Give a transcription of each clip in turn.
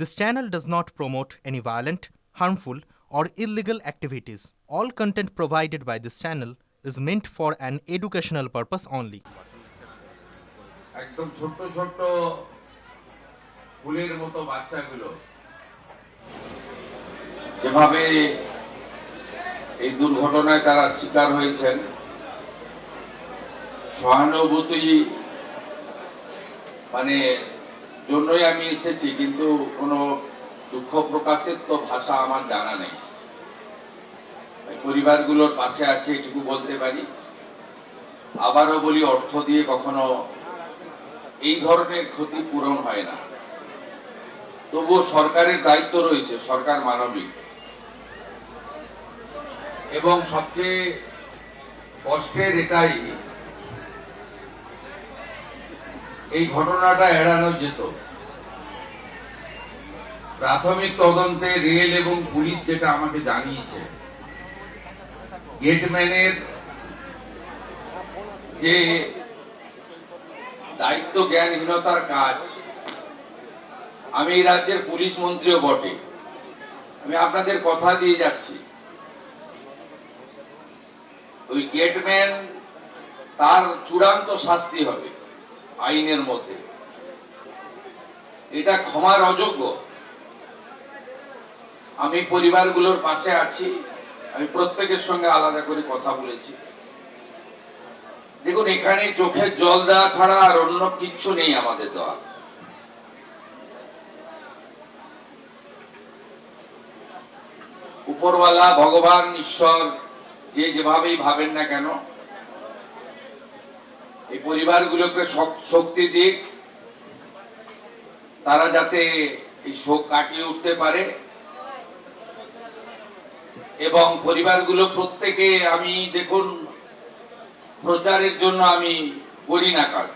This channel does not promote any violent, harmful, or illegal activities. All content provided by this channel is meant for an educational purpose only. একদম ছোট ছোট ফুলের মতো বাচ্চাগুলো যেভাবে এই দুর্ঘটনায় তারা শিকার হয়েছেন, সহানুভূতি জন্যই আমি এসেছি, কিন্তু কোনো দুঃখ প্রকাশের তো ভাষা আমার জানা নেই। পরিবারগুলোর পাশে আছে এটুকু বলতে পারি। আবারও বলি, অর্থ দিয়ে কখনো এই ধরনের ক্ষতি পূরণ হয় না। তবুও সরকারের দায়িত্ব রয়েছে, সরকার মানবিক, এবং সবচেয়ে কষ্টের এটাই, এই ঘটনাটা এড়ানো যেত। প্রাথমিক তদন্তে রেল এবং পুলিশ যেটা আমাকে জানিয়েছে, গেটম্যানের যে দায়িত্ব জ্ঞানহীনতার কাজ, আমি এই রাজ্যের পুলিশ মন্ত্রীও বটে, আমি আপনাদের কথা দিয়ে যাচ্ছি, ওই গেটম্যান তার চূড়ান্ত শাস্তি হবে আইনের মধ্যে। এটা ক্ষমার অযোগ্য। আমি পরিবারগুলোর পাশে আছি, আমি প্রত্যেকের সঙ্গে আলাদা করে কথা বলেছি। দেখুন, এখানে চোখের জল দেওয়া ছাড়া আর অন্য কিচ্ছু নেই আমাদের দেওয়া। উপরওয়ালা, ভগবান, ঈশ্বর, যে যেভাবেই ভাবেন না কেন, এই পরিবারগুলোকে শক্তি দিক, তারা যাতে এই শোক কাটিয়ে উঠতে পারে। এবং পরিবারগুলো প্রত্যেকে, আমি দেখুন, প্রচারের জন্য আমি করি না কাজ।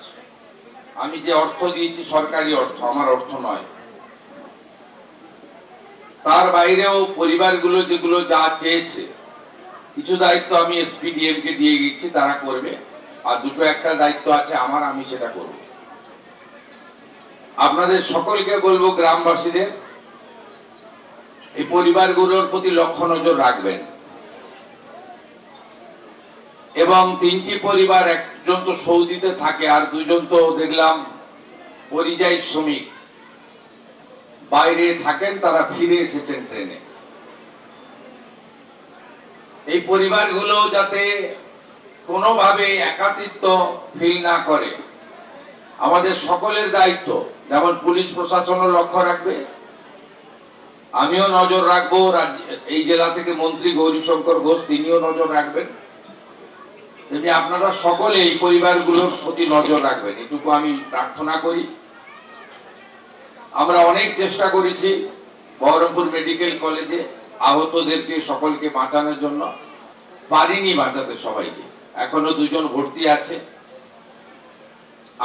আমি যে অর্থ দিয়েছি সরকারি অর্থ, আমার অর্থ নয়। তার বাইরেও পরিবারগুলো যেগুলো যা চেয়েছে, কিছু দায়িত্ব আমি এসপিডিএম কে দিয়ে গেছি, তারা করবে। আর দুটো একটা দায়িত্ব আছে আমার, আমি সেটা করব। আপনাদের সকলকে বলবো, গ্রামবাসীদের, এই পরিবারগুলোর প্রতি লক্ষ্য নজর রাখবেন। এবং তিনটি পরিবার, একজন তো সৌদিতে থাকে, আর দুজন তো দেখলাম পরিযায়ী শ্রমিক, বাইরে থাকেন, তারা ফিরে এসেছেন ট্রেনে। এই পরিবারগুলো যাতে কোনোভাবে একাকিত্ব ফিল না করে, আমাদের সকলের দায়িত্ব। যেমন পুলিশ প্রশাসনও লক্ষ্য রাখবে, আমিও নজর রাখবো, এই জেলা থেকে মন্ত্রী গৌরীশঙ্কর ঘোষ তিনিও নজর রাখবেন। তেমনি আপনারা সকলে এই পরিবারগুলোর প্রতি নজর রাখবেন, এটুকু আমি প্রার্থনা করি। আমরা অনেক চেষ্টা করেছি বহরমপুর মেডিকেল কলেজে আহতদেরকে সকলকে বাঁচানোর জন্য, পারিনি বাঁচাতে সবাইকে। এখনো দুজন ভর্তি আছে,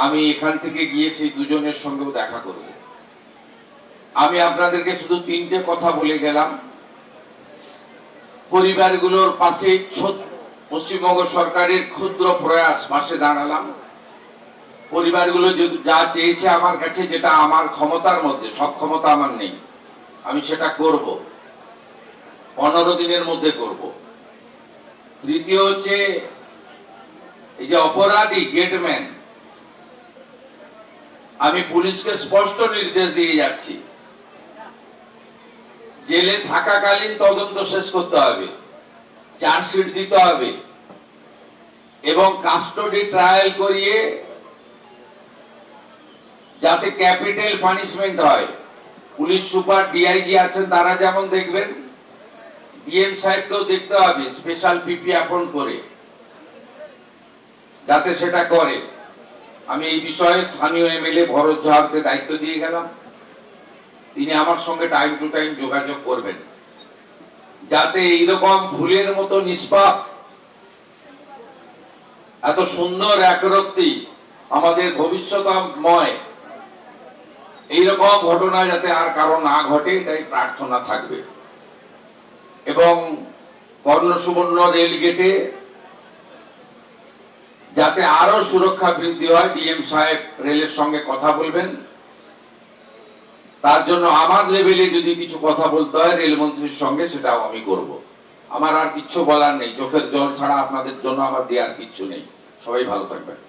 আমি এখান থেকে গিয়ে সেই দুজনের সঙ্গেও দেখা করব। আমি আপনাদেরকে শুধু তিনটে কথা বলে গেলাম। পরিবারগুলোর পাশে পশ্চিমবঙ্গ সরকারের ক্ষুদ্র প্রয়াস, পাশে দাঁড়ালাম। পরিবারগুলো যা চেয়েছে আমার কাছে, যেটা আমার ক্ষমতার মধ্যে, সব ক্ষমতা আমার নেই, আমি সেটা করব, 15 দিনের মধ্যে করব। তৃতীয় হচ্ছে, এই যে অপরাধী গেটম্যান, আমি পুলিশকে স্পষ্ট নির্দেশ দিয়ে যাচ্ছি, জেলে থাকাকালীন তদন্ত শেষ করতে হবে, চার্জশিট দিতে হবে, এবং কাস্টডি ট্রায়াল করিয়ে যাতে ক্যাপিটাল পানিশমেন্ট হয়। পুলিশ সুপার, ডিআইজি আছেন, তারা যেমন দেখবেন, ডিএম সাহেবকেও দেখতে হবে, স্পেশাল পিপি অ্যাপয়েন্ট করে, যাতে সেটা করে। আমি এই বিষয়ে স্থানীয় এমএলএ ভরত ঝাড়কে দায়িত্ব দিয়ে গেলাম, তিনি আমার সঙ্গে টাইম টু টাইম যোগাযোগ করবেন, যাতে এইরকম ফুলের মতো নিষ্পাপ, এত সুন্দর একরত্তি, আমাদের ভবিষ্যৎময়, এইরকম ঘটনা যাতে আর কারো না ঘটে, তাই প্রার্থনা থাকবে। এবং কর্ণসুবর্ণ রেল গেটে যাতে আরো সুরক্ষা বৃদ্ধি হয়, ডিএম সাহেব রেলের সঙ্গে কথা বলবেন। তার জন্য আমার লেভেলে যদি কিছু কথা বলতে হয় রেলমন্ত্রীর সঙ্গে, সেটাও আমি করব। আমার আর কিচ্ছু বলার নেই, চোখের জল ছাড়া আপনাদের জন্য আমার দেওয়ার কিচ্ছু নেই। সবাই ভালো থাকবেন।